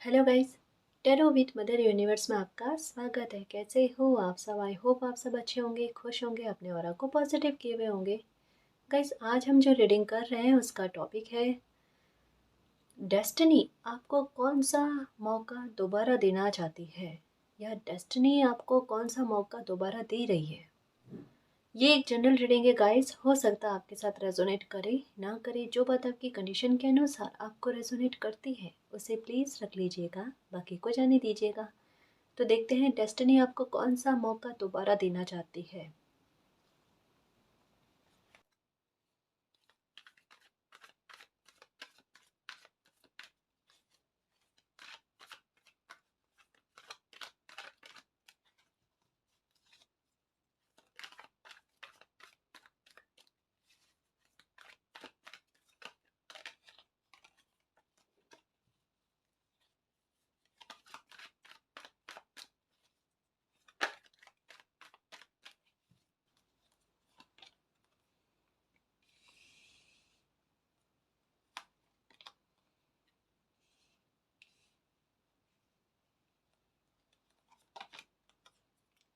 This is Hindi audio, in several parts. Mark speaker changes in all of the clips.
Speaker 1: Hello guys. Tarot with mother universe में आपका स्वागत है। कैसे हो आप सब? आई होप आप सब अच्छे होंगे, खुश होंगे, अपने ऑरा को पॉजिटिव किए हुए होंगे। गाइस, आज हम जो रीडिंग कर रहे हैं उसका टॉपिक है डेस्टिनी आपको कौन सा मौका दोबारा देना चाहती है, या डेस्टिनी आपको कौन सा मौका दोबारा दे रही है। ये एक जनरल रीडिंग है गाइस, हो सकता है आपके साथ रेजोनेट करे ना करे। जो बात आपकी कंडीशन के अनुसार आपको रेजोनेट करती है उसे प्लीज़ रख लीजिएगा, बाकी को जाने दीजिएगा। तो देखते हैं डेस्टिनी आपको कौन सा मौका दोबारा देना चाहती है।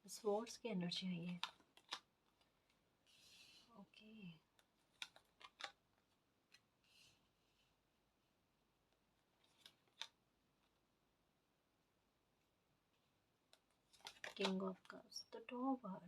Speaker 1: स्वॉर्ड्स की एनर्जी आई है। Okay, king of cups, the tower,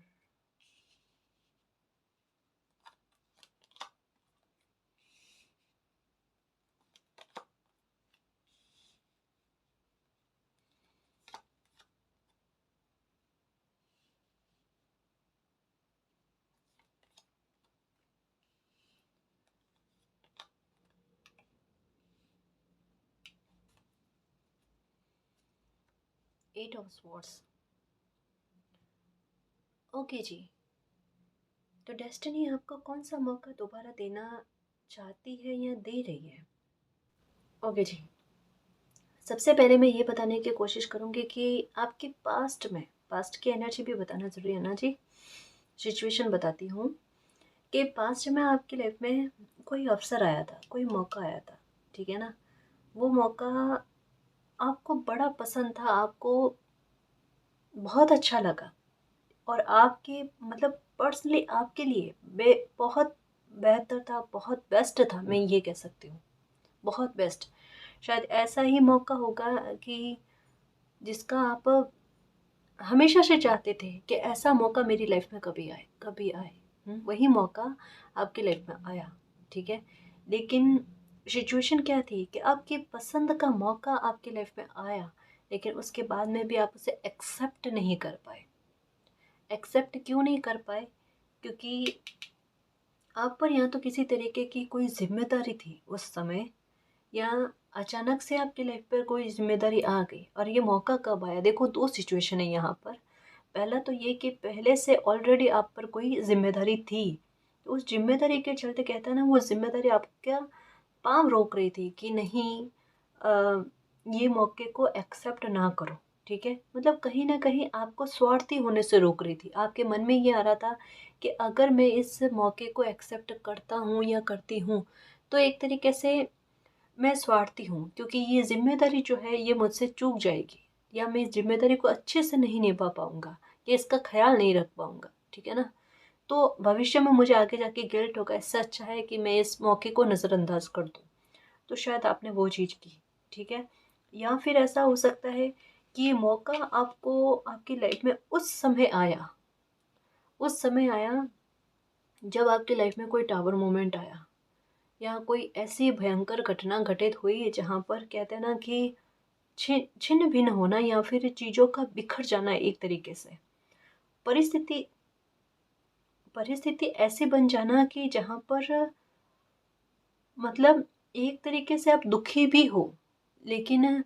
Speaker 1: 8 of swords. Okay जी, तो डेस्टिनी आपको कौन सा मौका दोबारा देना चाहती है या दे रही है? ओके जी, सबसे पहले मैं ये बताने की कोशिश करूँगी कि आपके पास्ट की एनर्जी भी बताना ज़रूरी है ना जी। सिचुएशन बताती हूँ कि पास्ट में आपकी लाइफ में कोई अवसर आया था, कोई मौका आया था, ठीक है ना। वो मौका आपको बड़ा पसंद था, आपको बहुत अच्छा लगा, और आपके मतलब पर्सनली आपके लिए बहुत बेहतर था, बहुत बेस्ट था, मैं ये कह सकती हूँ, बहुत बेस्ट। शायद ऐसा ही मौका होगा कि जिसका आप हमेशा से चाहते थे कि ऐसा मौका मेरी लाइफ में कभी आए, कभी आए। वही मौका आपकी लाइफ में आया, ठीक है। लेकिन सिचुएशन क्या थी कि आपकी पसंद का मौका आपकी लाइफ में आया, लेकिन उसके बाद में भी आप उसे एक्सेप्ट नहीं कर पाए। एक्सेप्ट क्यों नहीं कर पाए? क्योंकि आप पर या तो किसी तरीके की कोई जिम्मेदारी थी उस समय, या अचानक से आपकी लाइफ पर कोई जिम्मेदारी आ गई। और ये मौका कब आया? देखो, दो सिचुएशन है यहाँ पर। पहला तो ये कि पहले से ऑलरेडी आप पर कोई जिम्मेदारी थी, तो उस जिम्मेदारी के चलते, कहता है ना, वो जिम्मेदारी आपका पाँव रोक रही थी कि नहीं, अ, ये मौके को एक्सेप्ट ना करो, ठीक है। मतलब कहीं ना कहीं आपको स्वार्थी होने से रोक रही थी। आपके मन में ये आ रहा था कि अगर मैं इस मौके को एक्सेप्ट करता हूँ या करती हूँ, तो एक तरीके से मैं स्वार्थी हूँ, क्योंकि ये जिम्मेदारी जो है ये मुझसे चूक जाएगी, या मैं इस जिम्मेदारी को अच्छे से नहीं निभा पाऊंगा, या इसका ख्याल नहीं रख पाऊंगा, ठीक है ना। तो भविष्य में मुझे आगे जाके गिल्ट होगा। इससे अच्छा है कि मैं इस मौके को नज़रअंदाज कर दूँ। तो शायद आपने वो चीज़ की, ठीक है। या फिर ऐसा हो सकता है कि ये मौका आपको आपकी लाइफ में उस समय आया जब आपकी लाइफ में कोई टावर मोमेंट आया, या कोई ऐसी भयंकर घटना घटित हुई जहाँ पर, कहते हैं ना कि छिन्न भिन्न होना, या फिर चीज़ों का बिखर जाना एक तरीके से। परिस्थिति परिस्थिति ऐसी बन जाना कि जहाँ पर, मतलब, एक तरीके से आप दुखी भी हो, लेकिन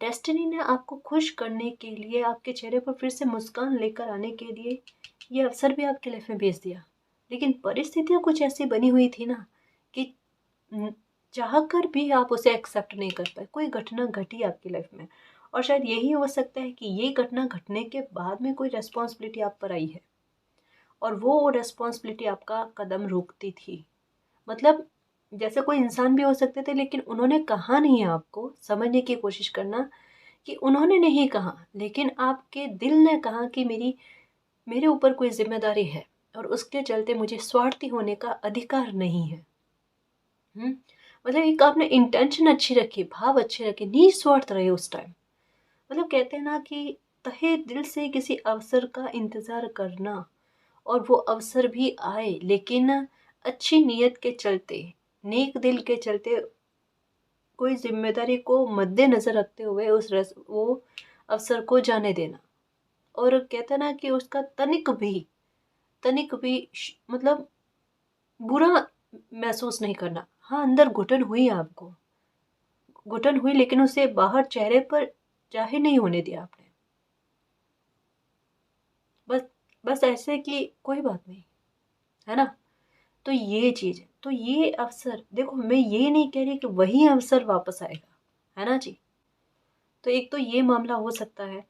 Speaker 1: डेस्टिनी ने आपको खुश करने के लिए, आपके चेहरे पर फिर से मुस्कान लेकर आने के लिए ये अवसर भी आपकी लाइफ में भेज दिया। लेकिन परिस्थितियाँ कुछ ऐसी बनी हुई थी ना कि चाह कर भी आप उसे एक्सेप्ट नहीं कर पाए। कोई घटना घटी आपकी लाइफ में, और शायद यही हो सकता है कि ये घटना घटने के बाद में कोई रेस्पॉन्सिबिलिटी आप पर आई है, और वो रेस्पॉन्सिबिलिटी आपका कदम रोकती थी। मतलब जैसे कोई इंसान भी हो सकते थे, लेकिन उन्होंने कहा नहीं। आपको समझने की कोशिश करना कि उन्होंने नहीं कहा, लेकिन आपके दिल ने कहा कि मेरे ऊपर कोई ज़िम्मेदारी है और उसके चलते मुझे स्वार्थी होने का अधिकार नहीं है। मतलब एक आपने इंटेंशन अच्छी रखी, भाव अच्छे रखे, निस्वार्थ रहे उस टाइम। मतलब कहते हैं ना कि तहे दिल से किसी अवसर का इंतज़ार करना, और वो अवसर भी आए, लेकिन अच्छी नीयत के चलते, नेक दिल के चलते, कोई ज़िम्मेदारी को मद्देनज़र रखते हुए वो अवसर को जाने देना। और कहते हैं ना कि उसका तनिक भी मतलब बुरा महसूस नहीं करना। हाँ, अंदर घुटन हुई आपको, घुटन हुई, लेकिन उसे बाहर चेहरे पर जाहिर नहीं होने दिया आपने। बस बस ऐसे कि कोई बात नहीं, है ना? तो ये चीज़ है। तो ये अवसर देखो, मैं ये नहीं कह रही कि वही अवसर वापस आएगा, है ना जी? तो एक तो ये मामला हो सकता है।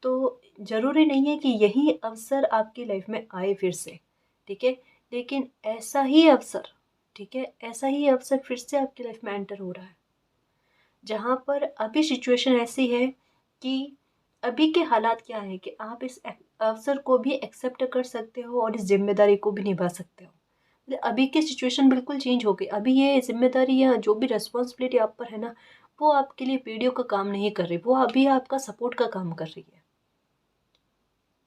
Speaker 1: तो ज़रूरी नहीं है कि यही अवसर आपकी लाइफ में आए फिर से, ठीक है? लेकिन ऐसा ही अवसर, ठीक है? ऐसा ही अवसर फिर से आपकी लाइफ में एंटर हो रहा है, जहाँ पर अभी सिचुएशन ऐसी है कि अभी के हालात क्या है कि आप इस अवसर को भी एक्सेप्ट कर सकते हो और इस ज़िम्मेदारी को भी निभा सकते हो। मतलब अभी की सिचुएशन बिल्कुल चेंज हो गई। अभी ये ज़िम्मेदारी या जो भी रिस्पॉन्सिबिलिटी आप पर है ना, वो आपके लिए पीढ़ियों का काम नहीं कर रही, वो अभी आपका सपोर्ट का काम कर रही है।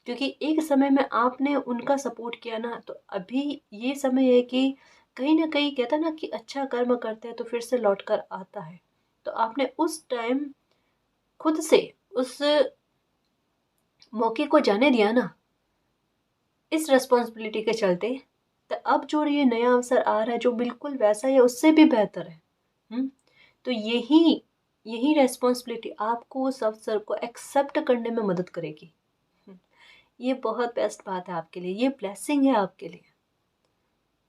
Speaker 1: क्योंकि एक समय में आपने उनका सपोर्ट किया ना, तो अभी ये समय है कि कहीं न कहीं कहते हैं ना कि अच्छा कर्म करते हैं तो फिर से लौट कर आता है। तो आपने उस टाइम खुद से उस मौके को जाने दिया ना, इस रिस्पॉन्सिबिलिटी के चलते। तो अब जो ये नया अवसर आ रहा है जो बिल्कुल वैसा या उससे भी बेहतर है। हुँ? तो यही यही रिस्पॉन्सिबिलिटी आपको उस अवसर को एक्सेप्ट करने में मदद करेगी। हुँ, ये बहुत बेस्ट बात है आपके लिए, ये ब्लेसिंग है आपके लिए,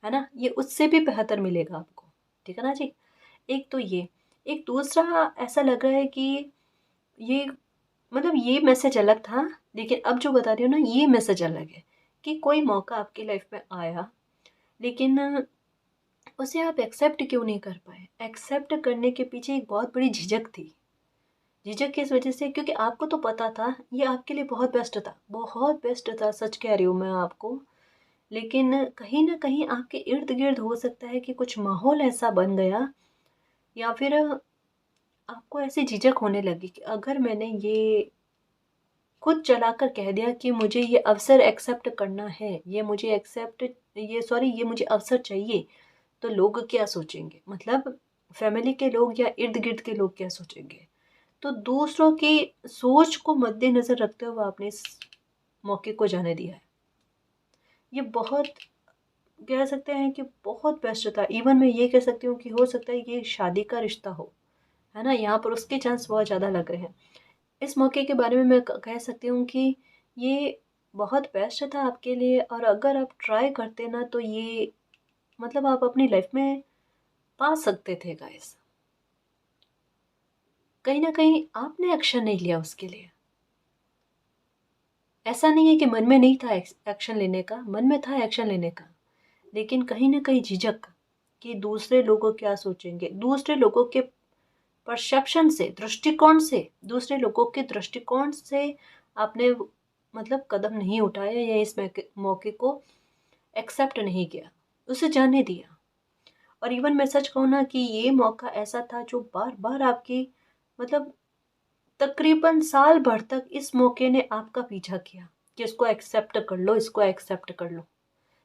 Speaker 1: है ना? ये उससे भी बेहतर मिलेगा आपको, ठीक है ना जी? एक तो ये, एक दूसरा ऐसा लग रहा है कि ये मतलब ये मैसेज अलग था, लेकिन अब जो बता रही हूँ ना, ये मैसेज अलग है कि कोई मौका आपकी लाइफ में आया, लेकिन उसे आप एक्सेप्ट क्यों नहीं कर पाए? एक्सेप्ट करने के पीछे एक बहुत बड़ी झिझक थी। झिझक किस वजह से? क्योंकि आपको तो पता था ये आपके लिए बहुत बेस्ट था, सच कह रही हूँ मैं आपको। लेकिन कहीं न कहीं आपके इर्द-गिर्द हो सकता है कि कुछ माहौल ऐसा बन गया, या फिर आपको ऐसी झिझक होने लगी कि अगर मैंने ये खुद चलाकर कह दिया कि मुझे ये अवसर एक्सेप्ट करना है, ये मुझे अवसर चाहिए, तो लोग क्या सोचेंगे? मतलब फैमिली के लोग या इर्द-गिर्द के लोग क्या सोचेंगे? तो दूसरों की सोच को मद्देनज़र रखते हुए आपने इस मौके को जाने दिया है। ये बहुत कह सकते हैं कि बहुत बेस्ट था। इवन मैं ये कह सकती हूँ कि हो सकता है ये शादी का रिश्ता हो, है ना? यहाँ पर उसके चांस बहुत ज़्यादा लग रहे हैं। इस मौके के बारे में मैं कह सकती हूँ कि ये बहुत बेस्ट था आपके लिए, और अगर आप ट्राई करते ना तो ये मतलब आप अपनी लाइफ में पा सकते थे गाइस। कहीं ना कहीं आपने एक्शन नहीं लिया उसके लिए। ऐसा नहीं है कि मन में नहीं था एक्शन लेने का, मन में था एक्शन लेने का, लेकिन कहीं ना कहीं झिझक कि दूसरे लोगों क्या सोचेंगे, दूसरे लोगों के परसेप्शन से, दृष्टिकोण से, दूसरे लोगों के दृष्टिकोण से आपने मतलब कदम नहीं उठाया या इस मौके को एक्सेप्ट नहीं किया, उसे जाने दिया। और इवन मैं सच कहूँ ना कि ये मौका ऐसा था जो बार बार आपकी मतलब तकरीबन साल भर तक इस मौके ने आपका पीछा किया कि इसको एक्सेप्ट कर लो, इसको एक्सेप्ट कर लो।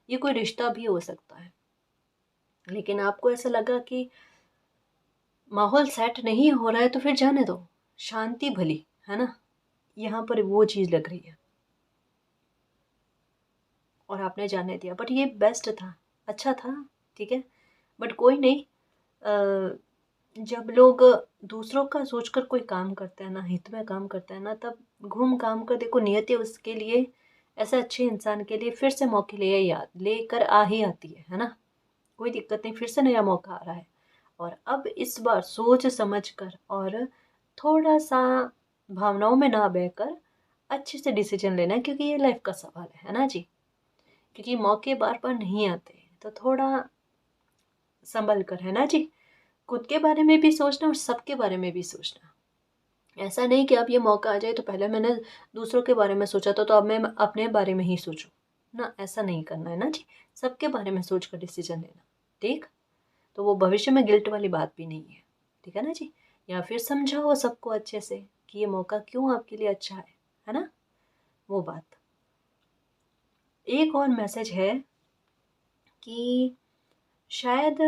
Speaker 1: ये कोई रिश्ता भी हो सकता है, लेकिन आपको ऐसा लगा कि माहौल सेट नहीं हो रहा है तो फिर जाने दो, शांति भली, है ना? यहाँ पर वो चीज़ लग रही है और आपने जाने दिया। बट ये बेस्ट था, अच्छा था, ठीक है। बट कोई नहीं, जब लोग दूसरों का सोचकर कोई काम करते हैं ना, हित में काम करते हैं ना, तब घूम काम कर देखो नियति उसके लिए, ऐसे अच्छे इंसान के लिए फिर से मौके लेकर आ ही आती है ना? कोई दिक्कत नहीं, फिर से नया मौका आ रहा है। और अब इस बार सोच समझ कर और थोड़ा-सा भावनाओं में ना बहकर अच्छे से डिसीज़न लेना है, क्योंकि ये लाइफ़ का सवाल है ना जी? क्योंकि मौके बार-बार नहीं आते, तो थोड़ा संभल कर, है ना जी। खुद के बारे में भी सोचना और सबके बारे में भी सोचना। ऐसा नहीं कि अब ये मौका आ जाए तो पहले मैंने दूसरों के बारे में सोचा था तो अब मैं अपने बारे में ही सोचूं ना, ऐसा नहीं करना है ना जी। सबके बारे में सोच कर डिसीजन लेना, ठीक। तो वो भविष्य में गिल्ट वाली बात भी नहीं है, ठीक है ना जी। या फिर समझाओ सबको अच्छे से कि ये मौका क्यों आपके लिए अच्छा है ना, वो बात। एक और मैसेज है कि शायद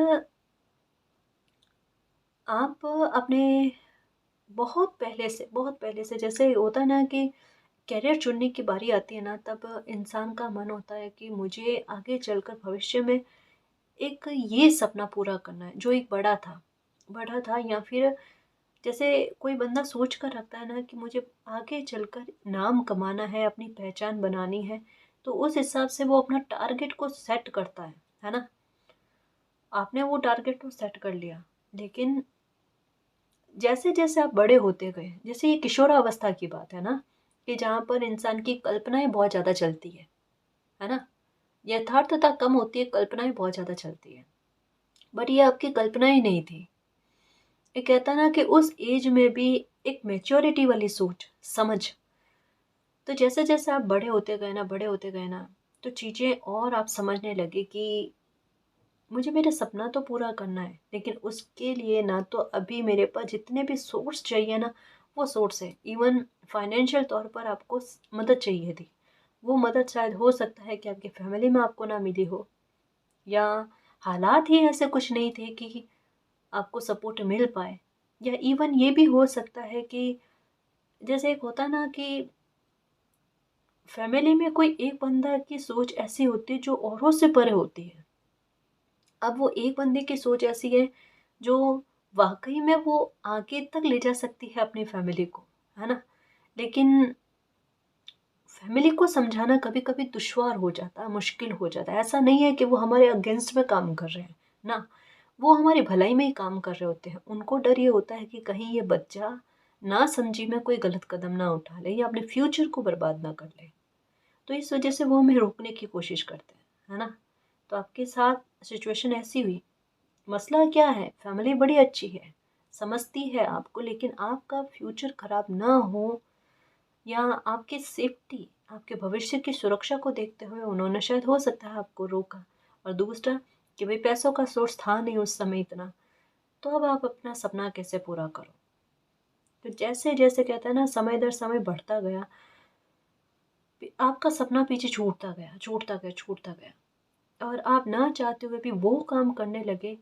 Speaker 1: आप अपने बहुत पहले से जैसे होता है ना कि करियर चुनने की बारी आती है ना, तब इंसान का मन होता है कि मुझे आगे चलकर भविष्य में एक ये सपना पूरा करना है जो एक बड़ा था। या फिर जैसे कोई बंदा सोच कर रखता है ना कि मुझे आगे चलकर नाम कमाना है, अपनी पहचान बनानी है, तो उस हिसाब से वो अपना टारगेट को सेट करता है ना। आपने वो टारगेट तो सेट कर लिया, लेकिन जैसे जैसे आप बड़े होते गए, जैसे ये किशोरावस्था की बात है ना, कि जहाँ पर इंसान की कल्पनाएं बहुत ज़्यादा चलती है ना। यथार्थता कम होती है, कल्पनाएं बहुत ज़्यादा चलती है। बट ये आपकी कल्पनाएं नहीं थी। ये कहता ना कि उस एज में भी एक मेच्योरिटी वाली सोच समझ। तो जैसे जैसे आप बड़े होते गए ना, तो चीज़ें और आप समझने लगे कि मुझे मेरा सपना तो पूरा करना है, लेकिन उसके लिए ना तो अभी मेरे पास जितने भी सोर्स चाहिए ना, वो सोर्स है। इवन फाइनेंशियल तौर पर आपको मदद चाहिए थी, वो मदद शायद हो सकता है कि आपकी फैमिली में आपको ना मिली हो, या हालात ही ऐसे कुछ नहीं थे कि आपको सपोर्ट मिल पाए। या इवन ये भी हो सकता है कि जैसे एक होता ना कि फैमिली में कोई एक बंदा की सोच ऐसी होती है जो औरों से परे होती है। अब वो एक बंदे की सोच ऐसी है जो वाक़ई में वो आगे तक ले जा सकती है अपनी फैमिली को, है ना? लेकिन फैमिली को समझाना कभी-कभी दुश्वार हो जाता है, मुश्किल हो जाता है। ऐसा नहीं है कि वो हमारे अगेंस्ट में काम कर रहे हैं, ना। वो हमारी भलाई में ही काम कर रहे होते हैं। उनको डर ये होता है कि कहीं ये बच्चा नासमझी में कोई गलत कदम ना उठा ले या अपने फ्यूचर को बर्बाद ना कर ले। तो इस वजह से वो हमें रोकने की कोशिश करते हैं, है ना? तो आपके साथ सिचुएशन ऐसी हुई। मसला क्या है, फैमिली बड़ी अच्छी है, समझती है आपको, लेकिन आपका फ्यूचर खराब ना हो या आपकी सेफ्टी, आपके भविष्य की सुरक्षा को देखते हुए उन्होंने शायद हो सकता है आपको रोका। और दूसरा कि भाई पैसों का सोर्स था नहीं उस समय इतना, तो अब आप अपना सपना कैसे पूरा करो। तो जैसे जैसे कहते हैं ना, समय दर समय बढ़ता गया, आपका सपना पीछे छूटता गया, और आप ना चाहते हुए भी वो काम करने लगे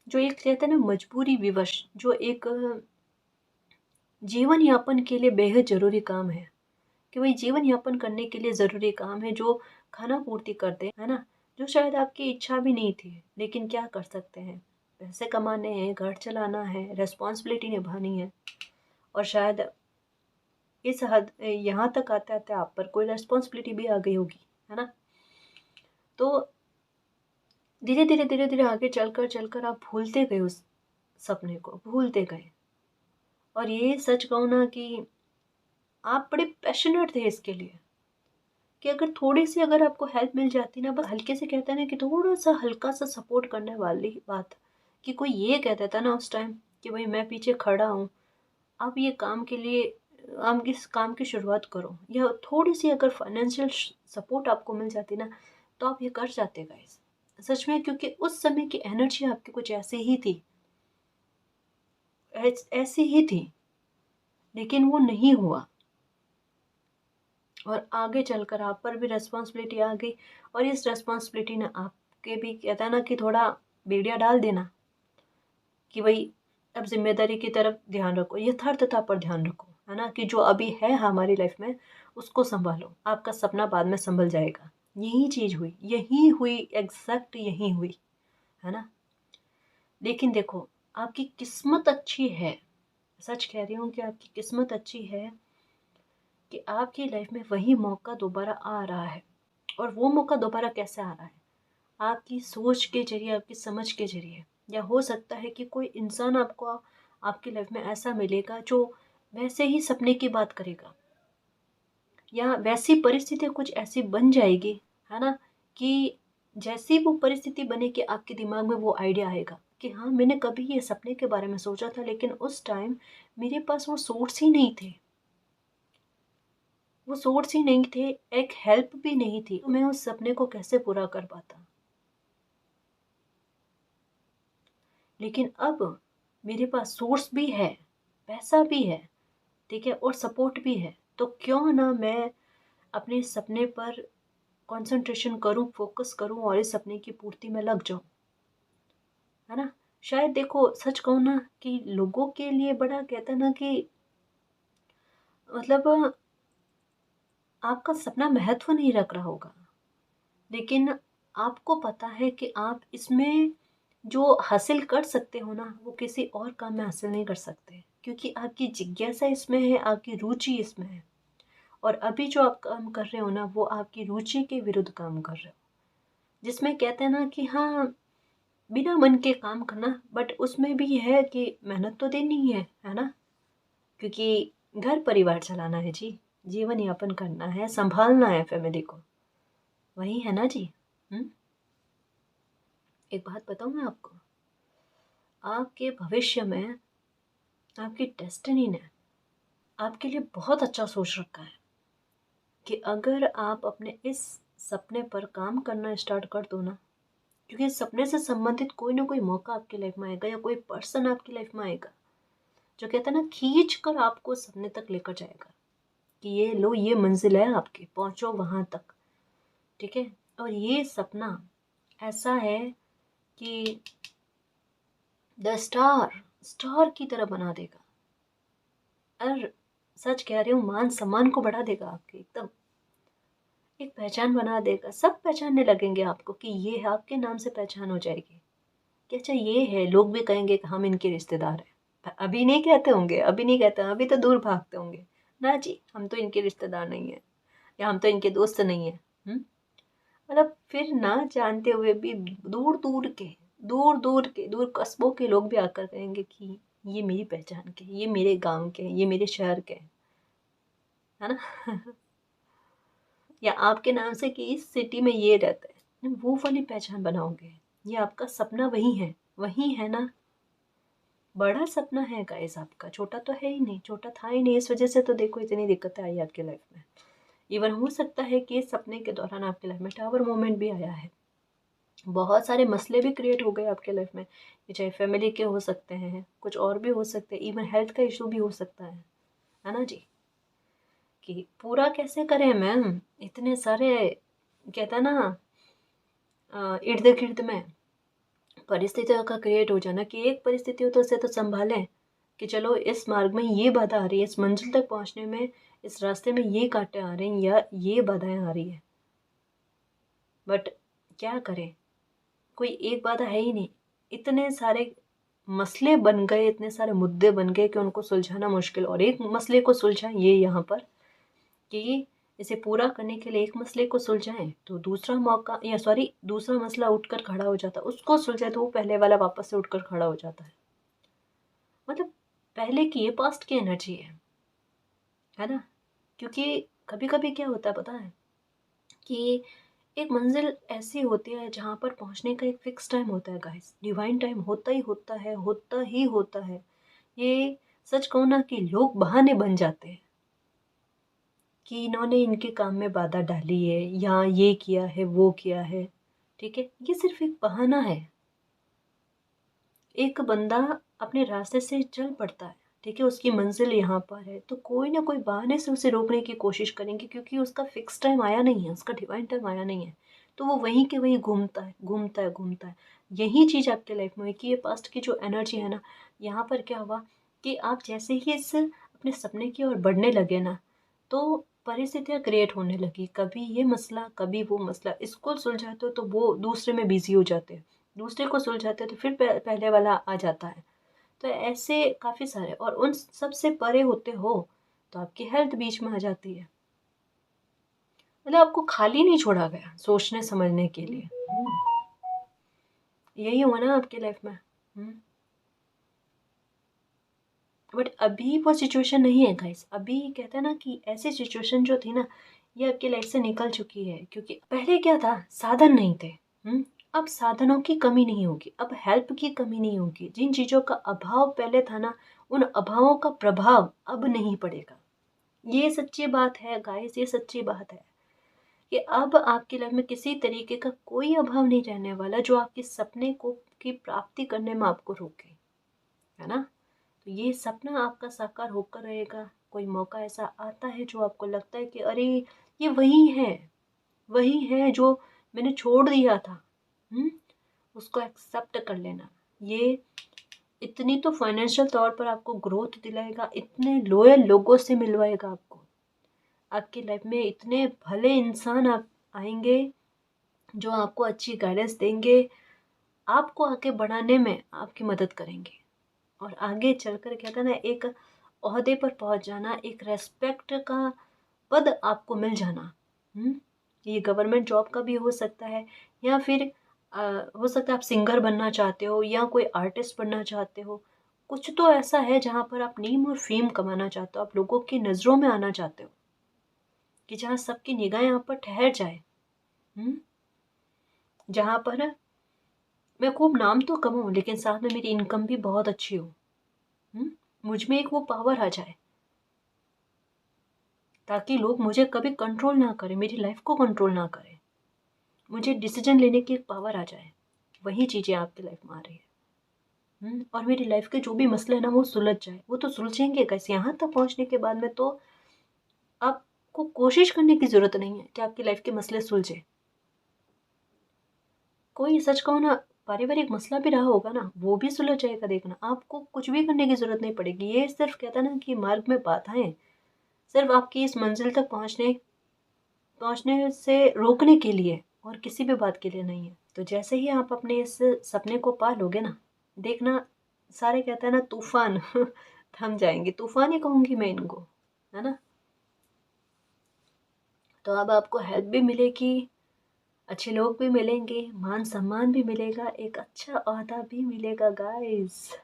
Speaker 1: जो एक कहते हैं ना मजबूरी विवश, जो एक जीवन यापन के लिए बेहद ज़रूरी काम है, कि वही जीवन यापन करने के लिए ज़रूरी काम है, जो खाना पूर्ति कर दे, है ना? जो शायद आपकी इच्छा भी नहीं थी, लेकिन क्या कर सकते हैं? पैसे कमाने हैं, घर चलाना है, रिस्पॉन्सिबिलिटी निभानी है, और शायद इस हद यहाँ तक आते-आते आप पर कोई रिस्पॉन्सिबिलिटी भी आ गई होगी, है ना? तो धीरे-धीरे आगे चलकर आप भूलते गए उस सपने को, भूलते गए। और ये सच कहूँ ना कि आप बड़े पैशनेट थे इसके लिए, कि अगर थोड़ी-सी अगर आपको हेल्प मिल जाती ना, बस हल्के से कहते हैं ना कि थोड़ा-सा हल्का-सा सपोर्ट करने वाली बात, कि कोई ये कह देता ना उस टाइम कि भई मैं पीछे खड़ा हूँ, आप ये काम के लिए आप इस काम की शुरुआत करो, या थोड़ी-सी अगर फाइनेंशियल सपोर्ट आपको मिल जाती ना, तो आप ये कर जाते गाइस। सच में, क्योंकि उस समय की एनर्जी आपकी कुछ ऐसी ही थी, ऐसी ही थी, लेकिन वो नहीं हुआ। और आगे चलकर आप पर भी रिस्पॉन्सिबिलिटी आ गई, और इस रिस्पॉन्सिबिलिटी ने आपके भी कहता है ना कि थोड़ा बेड़िया डाल देना, कि भाई अब जिम्मेदारी की तरफ ध्यान रखो, यथार्थता पर ध्यान रखो, है ना, कि जो अभी है हमारी लाइफ में उसको संभालो, आपका सपना बाद में संभल जाएगा। यही चीज़ हुई, यही हुई, एग्जैक्ट यही हुई, है ना। लेकिन देखो, आपकी किस्मत अच्छी है, सच कह रही हूँ कि आपकी किस्मत अच्छी है कि आपकी लाइफ में वही मौका दोबारा आ रहा है। और वो मौका दोबारा कैसे आ रहा है? आपकी सोच के ज़रिए, आपकी समझ के ज़रिए, या हो सकता है कि कोई इंसान आपको आपकी लाइफ में ऐसा मिलेगा जो वैसे ही सपने की बात करेगा, या वैसी परिस्थितियाँ कुछ ऐसी बन जाएगी, है ना, कि जैसी वो परिस्थिति बने कि आपके दिमाग में वो आइडिया आएगा कि हाँ, मैंने कभी ये सपने के बारे में सोचा था, लेकिन उस टाइम मेरे पास वो सोर्स ही नहीं थे, वो सोर्स ही नहीं थे, एक हेल्प भी नहीं थी, तो मैं उस सपने को कैसे पूरा कर पाता। लेकिन अब मेरे पास सोर्स भी है, पैसा भी है, ठीक है, और सपोर्ट भी है, तो क्यों ना मैं अपने सपने पर कंसंट्रेशन करूं, फोकस करूं और इस सपने की पूर्ति में लग जाऊं, है ना। शायद देखो, सच कहूं ना कि लोगों के लिए बड़ा कहता है ना कि मतलब आपका सपना महत्व नहीं रख रहा होगा, लेकिन आपको पता है कि आप इसमें जो हासिल कर सकते हो ना, वो किसी और काम में हासिल नहीं कर सकते, क्योंकि आपकी जिज्ञासा इसमें है, आपकी रुचि इसमें है। और अभी जो आप काम कर रहे हो ना, वो आपकी रुचि के विरुद्ध काम कर रहे हो, जिसमें कहते हैं ना कि हाँ, बिना मन के काम करना, बट उसमें भी है कि मेहनत तो देनी है ना, क्योंकि घर परिवार चलाना है जी, जीवन यापन करना है, संभालना है फैमिली को, वही है ना जी। हम्म। एक बात बताऊं मैं आपको, आपके भविष्य में आपकी डेस्टिनी ने आपके लिए बहुत अच्छा सोच रखा है कि अगर आप अपने इस सपने पर काम करना स्टार्ट कर दो ना, क्योंकि इस सपने से संबंधित कोई ना कोई मौका आपकी लाइफ में आएगा, या कोई पर्सन आपकी लाइफ में आएगा जो कहता है ना, खींच कर आपको सपने तक लेकर जाएगा कि ये लो, ये मंजिल है आपकी, पहुंचो वहां तक, ठीक है। और ये सपना ऐसा है कि द स्टार स्टार की तरह बना देगा, और सच कह रही हूँ, मान सम्मान को बढ़ा देगा आपके, एकदम एक पहचान बना देगा, सब पहचानने लगेंगे आपको कि ये है, आपके नाम से पहचान हो जाएगी कि अच्छा ये है, लोग भी कहेंगे कि हम इनके रिश्तेदार हैं। अभी नहीं कहते होंगे, अभी नहीं कहते, अभी तो दूर भागते होंगे ना जी, हम तो इनके रिश्तेदार नहीं है, या हम तो इनके दोस्त नहीं है। मतलब फिर ना जानते हुए भी दूर दूर के, दूर कस्बों के लोग भी आकर कहेंगे कि ये मेरी पहचान के, ये मेरे गांव के, ये मेरे शहर के, है ना। या आपके नाम से कि इस सिटी में ये रहता है, वो वाली पहचान बनाओगे। ये आपका सपना वही है ना। बड़ा सपना है गाइस आपका, छोटा तो है ही नहीं, छोटा था ही नहीं, इस वजह से तो देखो इतनी दिक्कतें आई आपकी लाइफ में। इवन हो सकता है कि इस सपने के दौरान आपकी लाइफ में टावर मोमेंट भी आया है, बहुत सारे मसले भी क्रिएट हो गए आपके लाइफ में, ये चाहे फैमिली के हो सकते हैं, कुछ और भी हो सकते हैं, इवन हेल्थ का इशू भी हो सकता है ना जी। कि पूरा कैसे करें मैम, इतने सारे, कहता ना, इर्द गिर्द में परिस्थितियों का क्रिएट हो जाना कि एक परिस्थितियों तो से तो संभालें कि चलो इस मार्ग में ये बाधा आ रही है, इस मंजिल तक पहुंचने में इस रास्ते में ये कांटे आ रहे हैं, या ये बाधाएं आ रही है, बट क्या करें, कोई एक बाधा है ही नहीं, इतने सारे मसले बन गए, इतने सारे मुद्दे बन गए कि उनको सुलझाना मुश्किल। और एक मसले को सुलझाएं ये यहाँ पर कि इसे पूरा करने के लिए एक मसले को सुलझाएं तो दूसरा मौका, या सॉरी, दूसरा मसला उठकर खड़ा हो जाता है, उसको सुलझाए तो वो पहले वाला वापस से उठकर खड़ा हो जाता है। मतलब पहले की, ये पास्ट की एनर्जी है ना। क्योंकि कभी कभी क्या होता है पता है कि एक मंजिल ऐसी होती है जहाँ पर पहुँचने का एक फिक्स टाइम होता है गाइस, डिवाइन टाइम होता ही होता है, होता ही होता है। ये सच कहूँ ना कि लोग बहाने बन जाते हैं कि इन्होंने इनके काम में बाधा डाली है, या ये किया है, वो किया है, ठीक है, ये सिर्फ एक बहाना है। एक बंदा अपने रास्ते से चल पड़ता है, ठीक है, उसकी मंजिल यहाँ पर है, तो कोई ना कोई बहाने से उसे रोकने की कोशिश करेंगे, क्योंकि उसका फिक्स टाइम आया नहीं है, उसका डिवाइन टाइम आया नहीं है, तो वो वहीं के वहीं घूमता है, घूमता है, घूमता है। यही चीज़ आपके लाइफ में है कि ये पास्ट की जो एनर्जी है ना, यहाँ पर क्या हुआ कि आप जैसे ही इस अपने सपने की ओर बढ़ने लगे ना, तो परिस्थितियाँ क्रिएट होने लगी, कभी ये मसला, कभी वो मसला, इसको सुलझाते हो तो वो दूसरे में बिजी हो जाते हैं, दूसरे को सुलझाते हैं तो फिर पहले वाला आ जाता है। तो ऐसे काफ़ी सारे, और उन सब से परे होते हो तो आपकी हेल्थ बीच में आ जाती है। मतलब आपको खाली नहीं छोड़ा गया सोचने समझने के लिए। यही हुआ ना आपकी लाइफ में। बट अभी वो सिचुएशन नहीं है गाइस, अभी कहते हैं ना कि ऐसी सिचुएशन जो थी ना, ये आपकी लाइफ से निकल चुकी है, क्योंकि पहले क्या था, साधन नहीं थे, अब साधनों की कमी नहीं होगी, अब हेल्प की कमी नहीं होगी। जिन चीज़ों का अभाव पहले था ना, उन अभावों का प्रभाव अब नहीं पड़ेगा। ये सच्ची बात है गाइस, ये सच्ची बात है कि अब आपकी लाइफ में किसी तरीके का कोई अभाव नहीं रहने वाला जो आपके सपने को की प्राप्ति करने में आपको रोके, है ना। तो ये सपना आपका साकार होकर रहेगा। कोई मौका ऐसा आता है जो आपको लगता है कि अरे ये वही है जो मैंने छोड़ दिया था, उसको एक्सेप्ट कर लेना। ये इतनी तो फाइनेंशियल तौर पर आपको ग्रोथ दिलाएगा, इतने लॉयल लोगों से मिलवाएगा आपको, आपकी लाइफ में इतने भले इंसान आप आएंगे जो आपको अच्छी गाइडेंस देंगे, आपको आगे बढ़ाने में आपकी मदद करेंगे। और आगे चलकर कहते हैं ना, एक ओहदे पर पहुंच जाना, एक रेस्पेक्ट का पद आपको मिल जाना। ये गवर्नमेंट जॉब का भी हो सकता है, या फिर हो सकता है आप सिंगर बनना चाहते हो या कोई आर्टिस्ट बनना चाहते हो। कुछ तो ऐसा है जहाँ पर आप नेम और फेम कमाना चाहते हो, आप लोगों की नज़रों में आना चाहते हो, कि जहाँ सबकी निगाहें आप पर ठहर जाए, जहाँ पर मैं खूब नाम तो कमाऊँ लेकिन साथ में मेरी इनकम भी बहुत अच्छी हो। मुझ में एक वो पावर आ जाए ताकि लोग मुझे कभी कंट्रोल ना करें, मेरी लाइफ को कंट्रोल ना करें, मुझे डिसीजन लेने की एक पावर आ जाए। वही चीज़ें आपकी लाइफ में आ रही है। और मेरी लाइफ के जो भी मसले हैं ना, वो सुलझ जाए। वो तो सुलझेंगे कैसे, यहाँ तक पहुँचने के बाद में तो आपको कोशिश करने की ज़रूरत नहीं है कि आपकी लाइफ के मसले सुलझे। कोई सच कहो ना, पारिवारिक मसला भी रहा होगा ना, वो भी सुलझ जाएगा। देखना, आपको कुछ भी करने की ज़रूरत नहीं पड़ेगी। ये सिर्फ कहता है ना कि मार्ग में बाधाएं सिर्फ आपकी इस मंजिल तक पहुंचने से रोकने के लिए, और किसी भी बात के लिए नहीं है। तो जैसे ही आप अपने इस सपने को पा लोगे ना, देखना सारे कहते हैं ना तूफान थम जाएंगे। तूफान ही कहूँगी मैं इनको, है ना। तो अब आपको हेल्प भी मिलेगी, अच्छे लोग भी मिलेंगे, मान सम्मान भी मिलेगा, एक अच्छा ओहदा भी मिलेगा गाइस।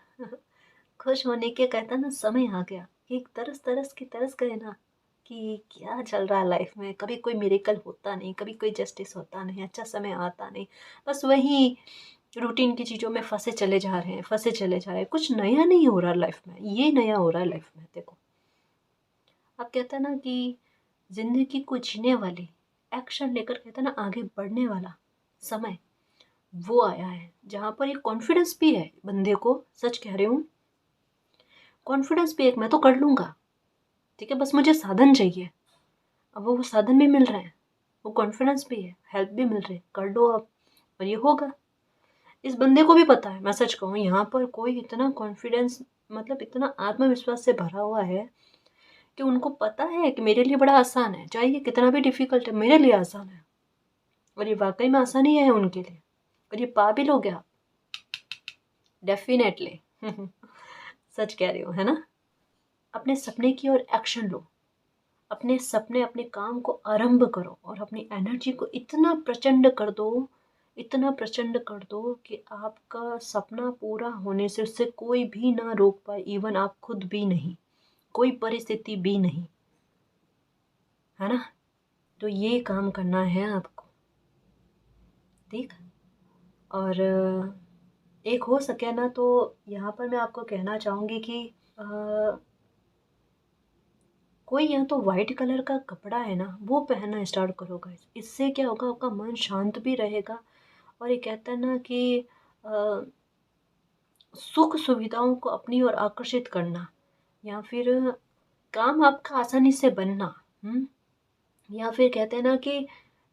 Speaker 1: खुश होने के कहता ना समय आ गया कि एक तरस तरस की तरस गए ना कि क्या चल रहा है लाइफ में। कभी कोई मिरेकल होता नहीं, कभी कोई जस्टिस होता नहीं, अच्छा समय आता नहीं, बस वही रूटीन की चीज़ों में फंसे चले जा रहे हैं, फंसे चले जा रहे हैं। कुछ नया नहीं हो रहा लाइफ में, ये नया हो रहा है लाइफ में। देखो, अब कहता है ना कि जिंदगी को जीने वाली, एक्शन लेकर कहता है ना आगे बढ़ने वाला समय वो आया है जहाँ पर एक कॉन्फिडेंस भी है बंदे को। सच कह रही हूँ, कॉन्फिडेंस भी एक, मैं तो कर लूँगा, ठीक है, बस मुझे साधन चाहिए। अब वो साधन भी मिल रहे हैं, वो कॉन्फिडेंस भी है, हेल्प भी मिल रही है, कर दो अब और ये होगा। इस बंदे को भी पता है, मैं सच कहूँ, यहाँ पर कोई इतना कॉन्फिडेंस, मतलब इतना आत्मविश्वास से भरा हुआ है कि उनको पता है कि मेरे लिए बड़ा आसान है, चाहे ये कितना भी डिफिकल्ट है, मेरे लिए आसान है। और ये वाकई में आसानी है उनके लिए, और ये पा भी लोगे आप डेफिनेटली। सच कह रही हो, है ना। अपने सपने की ओर एक्शन लो, अपने सपने, अपने काम को आरंभ करो और अपनी एनर्जी को इतना प्रचंड कर दो, इतना प्रचंड कर दो कि आपका सपना पूरा होने से उससे कोई भी ना रोक पाए, इवन आप खुद भी नहीं, कोई परिस्थिति भी नहीं, है ना। तो ये काम करना है आपको, ठीक। और एक हो सके ना तो यहाँ पर मैं आपको कहना चाहूँगी कि कोई या तो वाइट कलर का कपड़ा है ना, वो पहनना स्टार्ट करो गाइस। इससे क्या होगा, आपका मन शांत भी रहेगा। और ये कहता है ना कि अ, सुख सुविधाओं को अपनी ओर आकर्षित करना, या फिर काम आपका आसानी से बनना, या फिर कहते हैं ना कि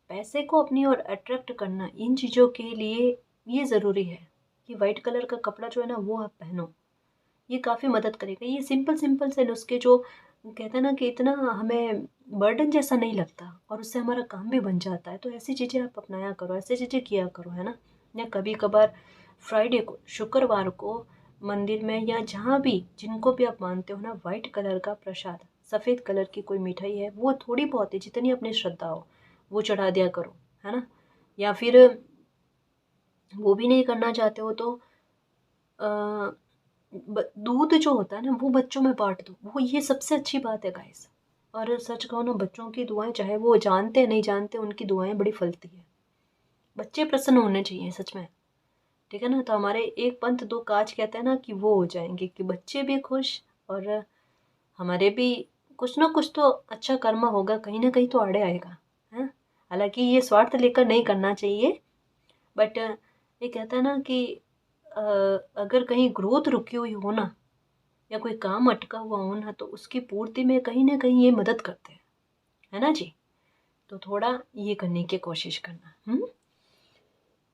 Speaker 1: पैसे को अपनी ओर अट्रैक्ट करना, इन चीज़ों के लिए ये ज़रूरी है कि वाइट कलर का कपड़ा जो है ना वो आप पहनो। ये काफ़ी मदद करेगा। ये सिंपल सिंपल से नुस्खे जो कहते हैं ना कि इतना हमें बर्डन जैसा नहीं लगता और उससे हमारा काम भी बन जाता है। तो ऐसी चीज़ें आप अपनाया करो, ऐसी चीज़ें किया करो, है ना। या कभी कभार फ्राइडे को, शुक्रवार को मंदिर में या जहाँ भी, जिनको भी आप मानते हो ना, वाइट कलर का प्रसाद, सफ़ेद कलर की कोई मिठाई है, वो थोड़ी बहुत है जितनी अपनी श्रद्धा हो वो चढ़ा दिया करो, है ना। या फिर वो भी नहीं करना चाहते हो तो दूध जो होता है ना वो बच्चों में बांट दो, वो ये सबसे अच्छी बात है गाइस। और सच कहो ना, बच्चों की दुआएं, चाहे वो जानते नहीं जानते, उनकी दुआएं बड़ी फलती है। बच्चे प्रसन्न होने चाहिए सच में, ठीक है ना। तो हमारे एक पंथ दो काज कहते हैं ना कि वो हो जाएंगे, कि बच्चे भी खुश और हमारे भी कुछ ना कुछ तो अच्छा कर्म होगा, कहीं ना कहीं तो आड़े आएगा, है। हालांकि ये स्वार्थ लेकर नहीं करना चाहिए, बट ये कहता है ना कि अगर कहीं ग्रोथ रुकी हुई हो ना, या कोई काम अटका हुआ हो ना, तो उसकी पूर्ति में कहीं ना कहीं ये मदद करते हैं, है ना जी। तो थोड़ा ये करने की कोशिश करना।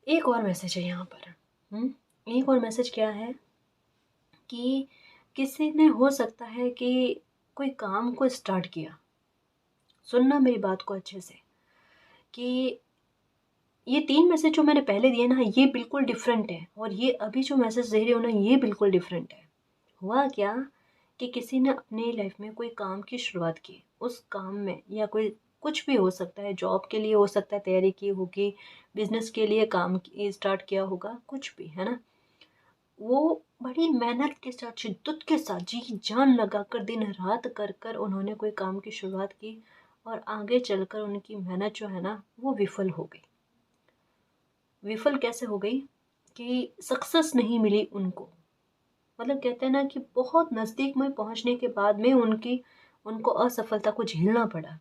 Speaker 1: एक और मैसेज है यहाँ पर। एक और मैसेज क्या है कि किसी ने हो सकता है कि कोई काम को स्टार्ट किया, सुनना मेरी बात को अच्छे से, कि ये 3 मैसेज जो मैंने पहले दिए ना, ये बिल्कुल डिफरेंट है, और ये अभी जो मैसेज दे रही हूँ ना, ये बिल्कुल डिफरेंट है। हुआ क्या कि किसी ने अपनी लाइफ में कोई काम की शुरुआत की, उस काम में या कोई कुछ भी हो सकता है, जॉब के लिए हो सकता है तैयारी की होगी, बिजनेस के लिए काम स्टार्ट किया होगा, कुछ भी, है ना। वो बड़ी मेहनत के साथ, शिद्दत के साथ, जी जान लगाकर, दिन रात कर कर उन्होंने कोई काम की शुरुआत की, और आगे चलकर उनकी मेहनत जो है ना वो विफल हो गई। विफल कैसे हो गई कि सक्सेस नहीं मिली उनको। मतलब कहते हैं ना कि बहुत नज़दीक में पहुंचने के बाद में उनको असफलता को झेलना पड़ा।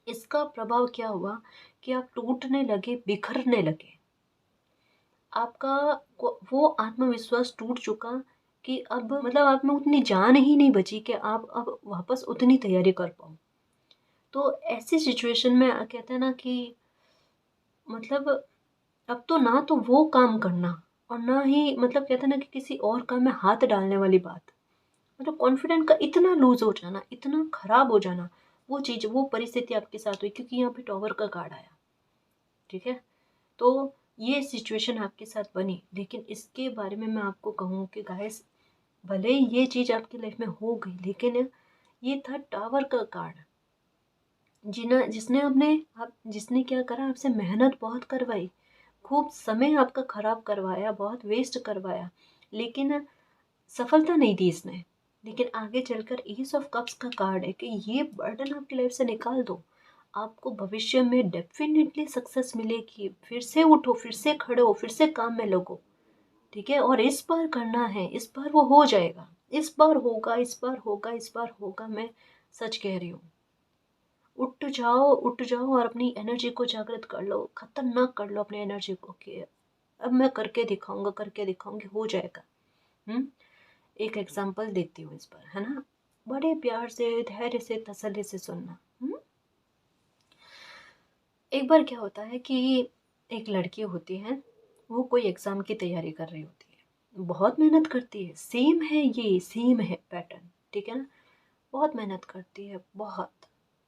Speaker 1: इसका प्रभाव क्या हुआ कि आप टूटने लगे, बिखरने लगे। आपका वो आत्मविश्वास टूट चुका कि अब मतलब आप में उतनी जान ही नहीं बची कि आप अब वापस उतनी तैयारी कर पाओ। तो ऐसी सिचुएशन में कहते हैं ना कि मतलब अब तो ना तो वो काम करना, और ना ही मतलब कहते हैं ना कि किसी और काम में हाथ डालने वाली बात। मतलब कॉन्फिडेंट का इतना लूज हो जाना, इतना खराब हो जाना, वो चीज़, वो परिस्थिति आपके साथ हुई, क्योंकि यहाँ पे टॉवर का कार्ड आया, ठीक है। तो ये सिचुएशन आपके साथ बनी, लेकिन इसके बारे में मैं आपको कहूँ कि गाइस, भले ही ये चीज़ आपकी लाइफ में हो गई, लेकिन ये था टावर का कार्ड। जिसने क्या करा, आपसे मेहनत बहुत करवाई, खूब समय आपका खराब करवाया, बहुत वेस्ट करवाया, लेकिन सफलता नहीं दी इसने। लेकिन आगे चलकर एस ऑफ कप्स का कार्ड है कि ये बर्डन आपकी लाइफ से निकाल दो, आपको भविष्य में डेफिनेटली सक्सेस मिलेगी। फिर से उठो, फिर से खड़े हो, फिर से काम में लगो, ठीक है। और इस बार करना है, इस बार वो हो जाएगा, इस बार होगा, इस बार होगा, इस बार होगा। मैं सच कह रही हूँ। उठ जाओ, उठ जाओ और अपनी एनर्जी को जागृत कर लो, खतरनाक कर लो अपनी एनर्जी को कि अब मैं करके दिखाऊंगा, करके दिखाऊंगी, हो जाएगा। एक एग्जांपल देती हूँ इस पर, है ना। बड़े प्यार से, धैर्य से, तसल्ली से सुनना। एक बार क्या होता है कि एक लड़की होती है, वो कोई एग्ज़ाम की तैयारी कर रही होती है, बहुत मेहनत करती है, सेम है, ये सेम है पैटर्न, ठीक है ना। बहुत मेहनत करती है, बहुत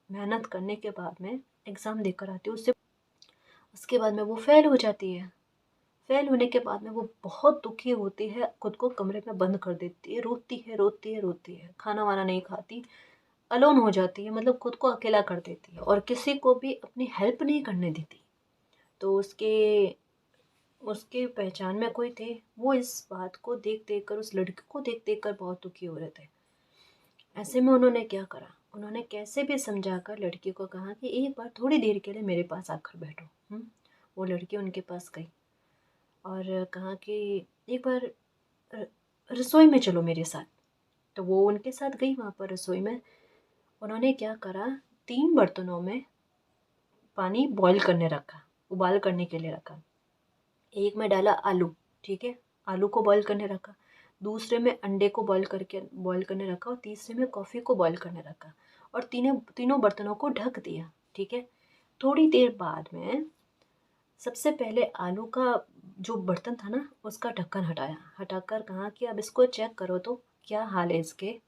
Speaker 1: मेहनत करने के बाद में एग्ज़ाम देकर आती है, उसके बाद में वो फेल हो जाती है। फेल होने के बाद में वो बहुत दुखी होती है, खुद को कमरे में बंद कर देती है, रोती है, रोती है, रोती है, खाना वाना नहीं खाती, अलोन हो जाती है, मतलब खुद को अकेला कर देती है, और किसी को भी अपनी हेल्प नहीं करने देती। तो उसके उसके पहचान में कोई थे, वो इस बात को देख देख कर, उस लड़की को देख देख कर बहुत दुखी हो रहे थे। ऐसे में उन्होंने क्या करा, उन्होंने कैसे भी समझा कर लड़की को कहा कि एक बार थोड़ी देर के लिए मेरे पास आकर बैठो। वो लड़की उनके पास गई और कहा कि एक बार रसोई में चलो मेरे साथ। तो वो उनके साथ गई वहाँ पर रसोई में। उन्होंने क्या करा, 3 बर्तनों में पानी बॉईल करने रखा, उबाल करने के लिए रखा। एक में डाला आलू, ठीक है, आलू को बॉईल करने रखा। दूसरे में अंडे को बॉईल करने रखा, और तीसरे में कॉफ़ी को बॉईल करने रखा, और तीनों बर्तनों को ढक दिया, ठीक है। थोड़ी देर बाद में सबसे पहले आलू का जो बर्तन था ना, उसका ढक्कन हटाया, हटाकर कहा कि अब इसको चेक करो तो क्या हाल है इसके।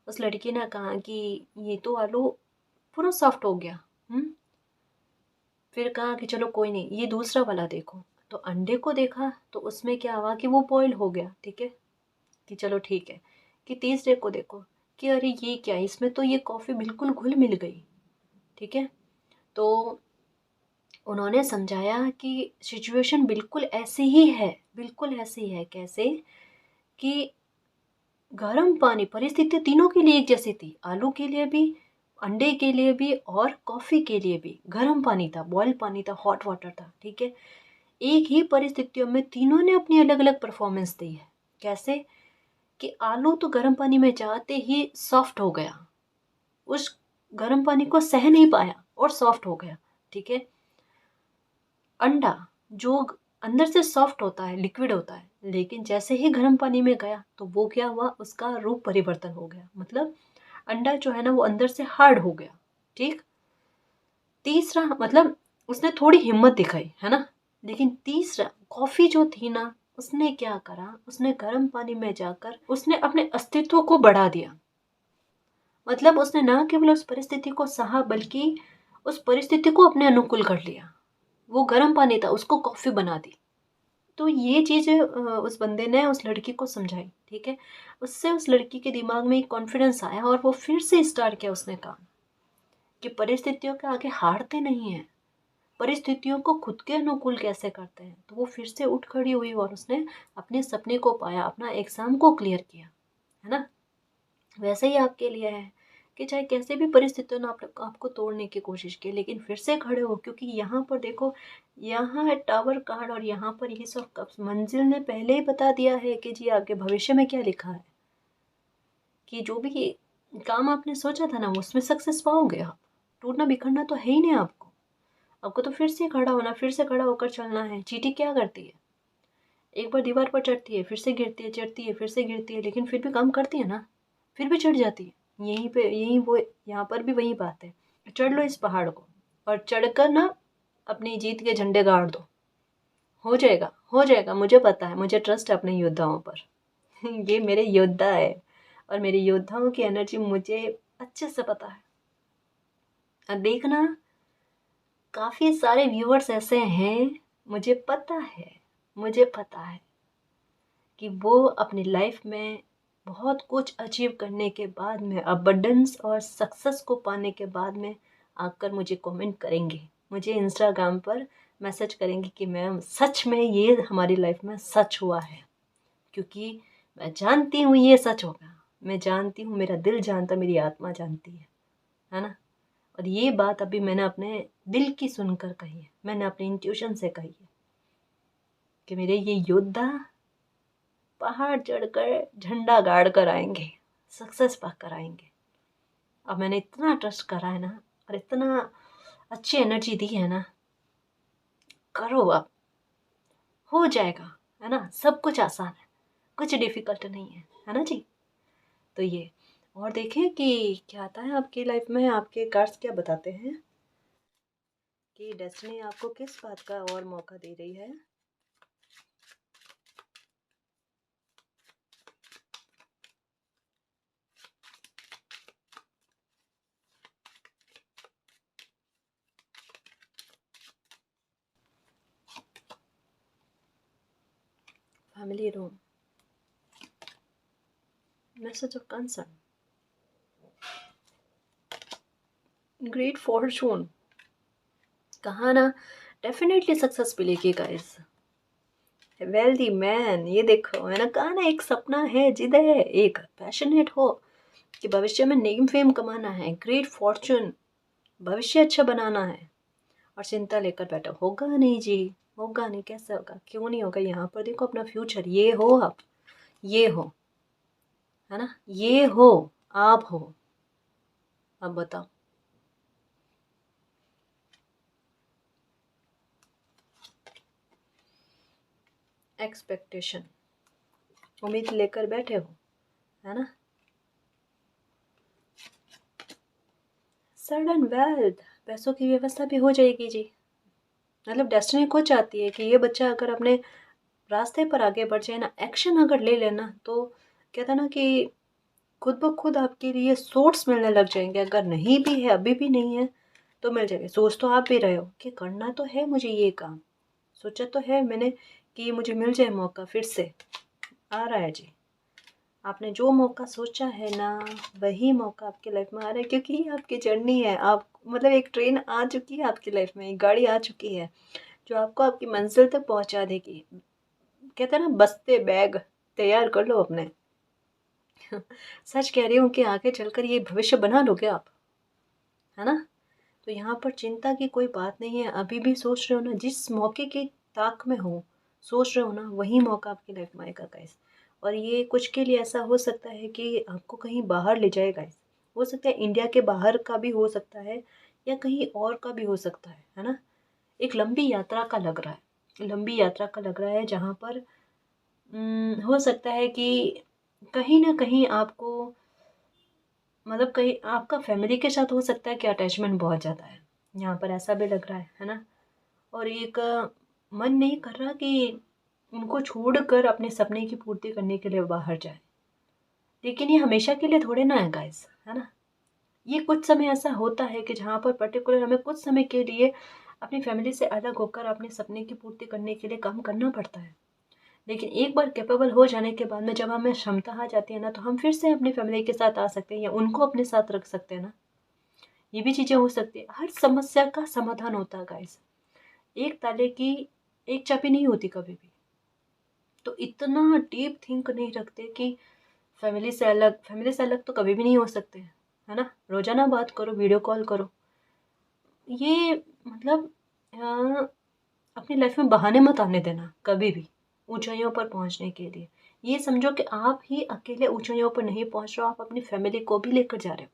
Speaker 1: उस लड़की ने कहा कि ये तो आलू पूरा सॉफ्ट हो गया। फिर कहा कि चलो कोई नहीं, ये दूसरा वाला देखो। तो अंडे को देखा तो उसमें क्या हुआ कि वो बॉईल हो गया, ठीक है, कि चलो ठीक है। कि तीसरे को देखो कि अरे ये क्या, इसमें तो ये कॉफ़ी बिल्कुल घुल मिल गई, ठीक है। तो उन्होंने समझाया कि सिचुएशन बिल्कुल ऐसी ही है, बिल्कुल ऐसी है। कैसे कि गर्म पानी, परिस्थिति तीनों के लिए एक जैसी थी, आलू के लिए भी अंडे के लिए भी और कॉफ़ी के लिए भी गर्म पानी था, बॉयल पानी था, हॉट वाटर था, ठीक है। एक ही परिस्थितियों में तीनों ने अपनी अलग अलग परफॉर्मेंस दी है। कैसे कि आलू तो गर्म पानी में जाते ही सॉफ्ट हो गया, उस गर्म पानी को सह नहीं पाया और सॉफ्ट हो गया, ठीक है। अंडा जो अंदर से सॉफ्ट होता है, लिक्विड होता है, लेकिन जैसे ही गर्म पानी में गया तो वो क्या हुआ, उसका रूप परिवर्तन हो गया, मतलब अंडा जो है ना वो अंदर से हार्ड हो गया, ठीक। तीसरा मतलब उसने थोड़ी हिम्मत दिखाई है ना, लेकिन तीसरा कॉफी जो थी ना, उसने क्या करा, उसने गर्म पानी में जाकर उसने अपने अस्तित्व को बढ़ा दिया। मतलब उसने ना केवल उस परिस्थिति को सहा बल्कि उस परिस्थिति को अपने अनुकूल कर लिया। वो गर्म पानी था, उसको कॉफी बना दी। तो ये चीज़ उस बंदे ने उस लड़की को समझाई, ठीक है। उससे उस लड़की के दिमाग में एक कॉन्फिडेंस आया और वो फिर से स्टार्ट किया उसने काम, कि परिस्थितियों के आगे हारते नहीं हैं, परिस्थितियों को खुद के अनुकूल कैसे करते हैं। तो वो फिर से उठ खड़ी हुई और उसने अपने सपने को पाया, अपना एग्ज़ाम को क्लियर किया, है ना। वैसे ही आपके लिए है कि चाहे कैसे भी परिस्थितियों ने आपको तोड़ने की कोशिश की, लेकिन फिर से खड़े हो, क्योंकि यहाँ पर देखो, यहाँ है टावर कार्ड और यहाँ पर ये सब कप्स। मंजिल ने पहले ही बता दिया है कि जी आगे भविष्य में क्या लिखा है, कि जो भी काम आपने सोचा था ना उसमें सक्सेस पाओगे आप। टूटना बिखरना तो है ही नहीं आपको। आपको तो फिर से खड़ा होना, फिर से खड़ा होकर चलना है। चींटी क्या करती है, एक बार दीवार पर चढ़ती है, फिर से गिरती है, चढ़ती है, फिर से गिरती है, लेकिन फिर भी काम करती है ना, फिर भी चढ़ जाती है। यहीं पे यहीं वो यहाँ पर भी वही बात है। चढ़ लो इस पहाड़ को और चढ़कर ना अपनी जीत के झंडे गाड़ दो। हो जाएगा, हो जाएगा, मुझे पता है, मुझे ट्रस्ट है अपने योद्धाओं पर। ये मेरे योद्धा है और मेरे योद्धाओं की एनर्जी मुझे अच्छे से पता है। अब देखना, काफ़ी सारे व्यूअर्स ऐसे हैं, मुझे पता है, मुझे पता है कि वो अपनी लाइफ में बहुत कुछ अचीव करने के बाद में, अबंडेंस और सक्सेस को पाने के बाद में आकर मुझे कमेंट करेंगे, मुझे इंस्टाग्राम पर मैसेज करेंगे कि मैम सच में ये हमारी लाइफ में सच हुआ है। क्योंकि मैं जानती हूँ ये सच होगा, मैं जानती हूँ, मेरा दिल जानता, मेरी आत्मा जानती है ना। और ये बात अभी मैंने अपने दिल की सुनकर कही है, मैंने अपने इंट्यूशन से कही है कि मेरे ये योद्धा पहाड़ चढ़कर झंडा गाड़ कर आएंगे, सक्सेस पा कर आएंगे। अब मैंने इतना ट्रस्ट करा है ना, और इतना अच्छी एनर्जी दी है ना, करो अब, हो जाएगा, है ना। सब कुछ आसान है, कुछ डिफिकल्ट नहीं है ना जी। तो ये और देखें कि क्या आता है आपकी लाइफ में, आपके कार्ड्स क्या बताते हैं कि डेस्टिनी आपको किस बात का और मौका दे रही है। Family room, message of concern, great Fortune, कहा ना डेफिनेटली सक्सेस मिलेगी गाइस। वेल्दी मैन, ये देखो मैंने कहा ना, एक सपना है, जिद है, एक पैशनेट हो कि भविष्य में नेम फेम कमाना है, ग्रेट फॉर्चून, भविष्य अच्छा बनाना है, और चिंता लेकर बैठा, होगा नहीं जी, होगा नहीं, कैसे होगा, क्यों नहीं होगा। यहाँ पर देखो अपना फ्यूचर, ये हो आप, ये हो, है ना, ये हो, आप हो। अब बताओ, एक्सपेक्टेशन, उम्मीद लेकर बैठे हो, है ना। सडन वेल्थ, पैसों की व्यवस्था भी हो जाएगी जी। मतलब डेस्टिनी खुद चाहती है कि ये बच्चा अगर अपने रास्ते पर आगे बढ़ जाए ना, एक्शन अगर ले लेना, तो कहता ना कि खुद ब खुद आपके लिए सोर्स मिलने लग जाएंगे। अगर नहीं भी है, अभी भी नहीं है, तो मिल जाएंगे। सोच तो आप भी रहे हो कि करना तो है मुझे ये काम, सोचा तो है मैंने कि ये मुझे मिल जाए मौका, फिर से आ रहा है जी। आपने जो मौका सोचा है ना, वही मौका आपकी लाइफ में आ रहा है, क्योंकि ये आपकी जर्नी है। आप मतलब एक ट्रेन आ चुकी है आपकी लाइफ में, एक गाड़ी आ चुकी है जो आपको आपकी मंजिल तक पहुंचा देगी। कहते हैं ना, बस्ते बैग तैयार कर लो अपने। सच कह रही हूँ कि आगे चलकर ये भविष्य बना लोगे आप। है ना। तो यहाँ पर चिंता की कोई बात नहीं है। अभी भी सोच रहे हो ना, जिस मौके की ताक में हो, सोच रहे हो ना, वही मौका आपकी लाइफ में आएगा गाइस। और ये कुछ के लिए ऐसा हो सकता है कि आपको कहीं बाहर ले जाए गाइस। हो सकता है इंडिया के बाहर का भी हो सकता है, या कहीं और का भी हो सकता है ना। एक लंबी यात्रा का लग रहा है, लंबी यात्रा का लग रहा है, जहाँ पर हो सकता है कि कहीं ना कहीं आपको, मतलब कहीं आपका फैमिली के साथ हो सकता है कि अटैचमेंट बहुत ज़्यादा है, यहाँ पर ऐसा भी लग रहा है ना। और एक मन नहीं कर रहा कि उनको छोड़कर अपने सपने की पूर्ति करने के लिए बाहर जाए। लेकिन ये हमेशा के लिए थोड़े ना है गाइस, है ना। ये कुछ समय ऐसा होता है कि जहाँ पर पर्टिकुलर हमें कुछ समय के लिए अपनी फैमिली से अलग होकर अपने सपने की पूर्ति करने के लिए काम करना पड़ता है। लेकिन एक बार कैपेबल हो जाने के बाद में जब हमें क्षमता आ जाती है ना, तो हम फिर से अपनी फैमिली के साथ आ सकते हैं या उनको अपने साथ रख सकते हैं ना। ये भी चीज़ें हो सकती है। हर समस्या का समाधान होता है गाइस। एक ताले की एक चाबी नहीं होती कभी भी। तो इतना डीप थिंक नहीं रखते कि फैमिली से अलग तो कभी भी नहीं हो सकते, है ना। रोजाना बात करो, वीडियो कॉल करो। ये मतलब अपनी लाइफ में बहाने मत आने देना कभी भी ऊंचाइयों पर पहुंचने के लिए। ये समझो कि आप ही अकेले ऊंचाइयों पर नहीं पहुंच रहे हो, आप अपनी फैमिली को भी लेकर जा रहे हो,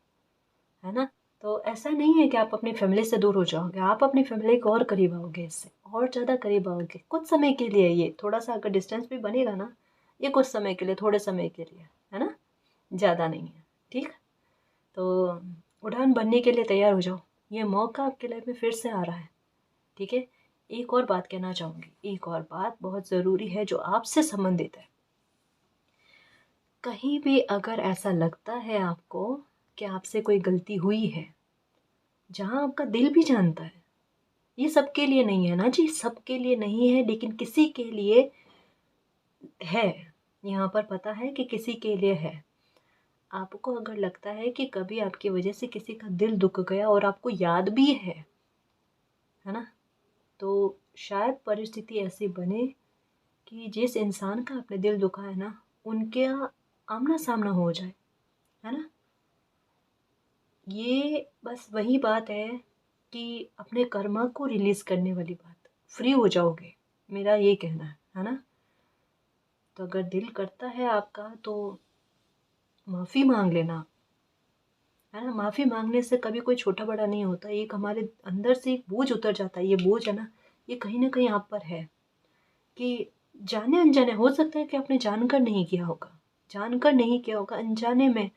Speaker 1: है ना। तो ऐसा नहीं है कि आप अपनी फैमिली से दूर हो जाओगे, आप अपनी फैमिली को और करीब आओगे, इससे और ज़्यादा करीब आओगे। कुछ समय के लिए ये थोड़ा सा अगर डिस्टेंस भी बनेगा ना, ये कुछ समय के लिए, थोड़े समय के लिए, है ना, ज़्यादा नहीं है। ठीक। तो उड़ान भरने के लिए तैयार हो जाओ, ये मौका आपकी लाइफ में फिर से आ रहा है। ठीक है। एक और बात कहना चाहूँगी, एक और बात बहुत ज़रूरी है जो आपसे संबंधित है। कहीं भी अगर ऐसा लगता है आपको कि आपसे कोई गलती हुई है, जहाँ आपका दिल भी जानता है, ये सबके लिए नहीं है ना जी, सबके लिए नहीं है, लेकिन किसी के लिए है। यहाँ पर पता है कि किसी के लिए है। आपको अगर लगता है कि कभी आपकी वजह से किसी का दिल दुख गया और आपको याद भी है ना, तो शायद परिस्थिति ऐसी बने कि जिस इंसान का आपने दिल दुखा है ना, उनके आमना सामना हो जाए, है ना। ये बस वही बात है कि अपने कर्मा को रिलीज करने वाली बात, फ्री हो जाओगे, मेरा ये कहना है ना। तो अगर दिल करता है आपका तो माफ़ी मांग लेना, है ना। माफ़ी मांगने से कभी कोई छोटा बड़ा नहीं होता, एक हमारे अंदर से एक बोझ उतर जाता है। ये बोझ है ना, ये कहीं ना कहीं आप पर है कि जाने अनजाने, हो सकता है कि आपने जानकर नहीं किया होगा, जानकर नहीं किया होगा, अनजाने में,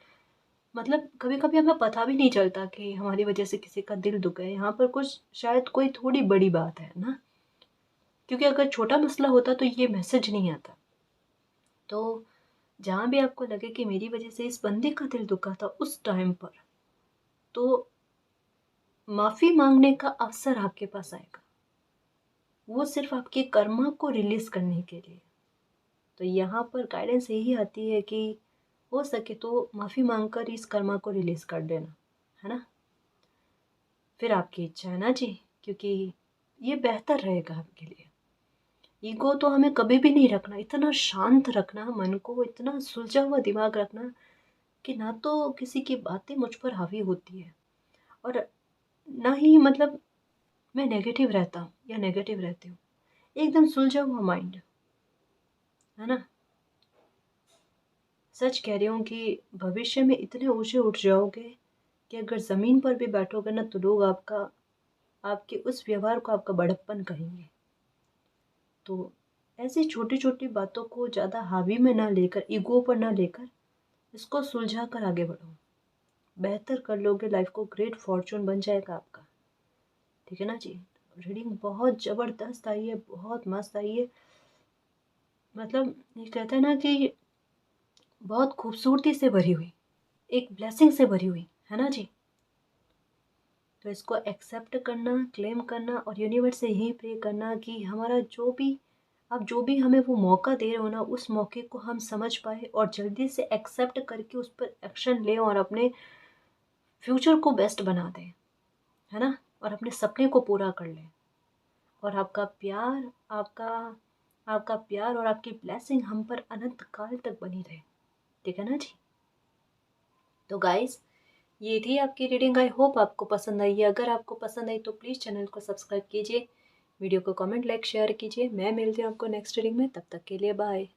Speaker 1: मतलब कभी कभी हमें पता भी नहीं चलता कि हमारी वजह से किसी का दिल दुख है। यहाँ पर कुछ शायद कोई थोड़ी बड़ी बात है ना, क्योंकि अगर छोटा मसला होता तो ये मैसेज नहीं आता। तो जहाँ भी आपको लगे कि मेरी वजह से इस बंदे का दिल दुखा था उस टाइम पर, तो माफ़ी मांगने का अवसर आपके पास आएगा, वो सिर्फ आपके कर्मा को रिलीज करने के लिए। तो यहाँ पर गाइडेंस यही आती है कि हो सके तो माफ़ी मांगकर इस कर्मा को रिलीज कर देना, है ना। फिर आपकी इच्छा है ना जी, क्योंकि ये बेहतर रहेगा आपके लिए। ईगो तो हमें कभी भी नहीं रखना, इतना शांत रखना मन को, इतना सुलझा हुआ दिमाग रखना कि ना तो किसी की बातें मुझ पर हावी होती है, और ना ही मतलब मैं नेगेटिव रहता हूँ या नेगेटिव रहती हूँ। एकदम सुलझा हुआ माइंड, है ना। सच कह रही हूँ कि भविष्य में इतने ऊंचे उठ जाओगे कि अगर ज़मीन पर भी बैठोगे ना, तो लोग आपके उस व्यवहार को आपका बड़प्पन कहेंगे। तो ऐसी छोटी छोटी बातों को ज़्यादा हावी में ना लेकर, ईगो पर ना लेकर, इसको सुलझा कर आगे बढ़ो, बेहतर कर लोगे लाइफ को, ग्रेट फॉर्चून बन जाएगा आपका। ठीक है ना जी। रीडिंग बहुत ज़बरदस्त आई है, बहुत मस्त आई है। मतलब ये कहते हैं ना कि बहुत खूबसूरती से भरी हुई, एक ब्लेसिंग से भरी हुई, है ना जी। तो इसको एक्सेप्ट करना, क्लेम करना, और यूनिवर्स से यही प्रे करना कि हमारा जो भी, आप जो भी हमें वो मौका दे रहे हो ना, उस मौके को हम समझ पाए और जल्दी से एक्सेप्ट करके उस पर एक्शन लें और अपने फ्यूचर को बेस्ट बना दें, है ना, और अपने सपने को पूरा कर लें। और आपका आपका प्यार और आपकी ब्लेसिंग हम पर अनंत काल तक बनी रहे। ठीक है ना जी। तो गाइस, ये थी आपकी रीडिंग। आई होप आपको पसंद आई है। अगर आपको पसंद आई तो प्लीज़ चैनल को सब्सक्राइब कीजिए, वीडियो को कमेंट, लाइक, शेयर कीजिए। मैं मिलती हूँ आपको नेक्स्ट रीडिंग में, तब तक के लिए बाय।